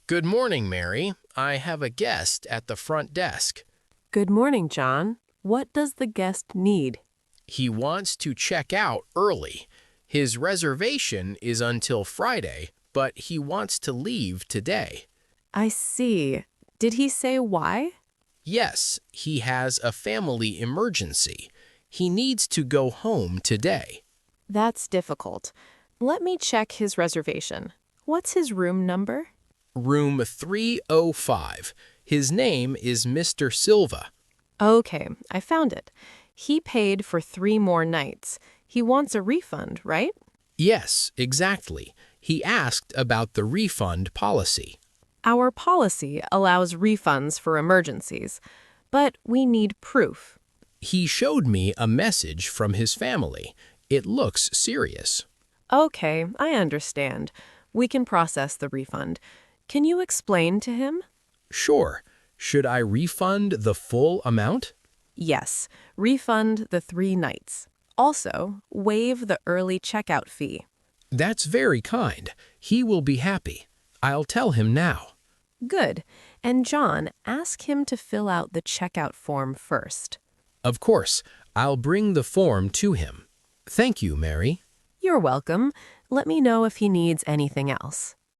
Good morning, Mary. I have a guest at the front desk. Good morning, John. What does the guest need? He wants to check out early. His reservation is until Friday, but he wants to leave today. I see. Did he say why? Yes, he has a family emergency. He needs to go home today. That's difficult. Let me check his reservation. What's his room number? Room 305. His name is Mr. Silva. Okay, I found it. He paid for 3 more nights. He wants a refund, right? Yes, exactly. He asked about the refund policy. Our policy allows refunds for emergencies, but we need proof. He showed me a message from his family. It looks serious. Okay, I understand. We can process the refund. Can you explain to him? Sure. Should I refund the full amount? Yes, refund the 3 nights. Also, waive the early checkout fee. That's very kind. He will be happy. I'll tell him now. Good. And John, ask him to fill out the checkout form first. Of course, I'll bring the form to him. Thank you, Mary. You're welcome. Let me know if he needs anything else.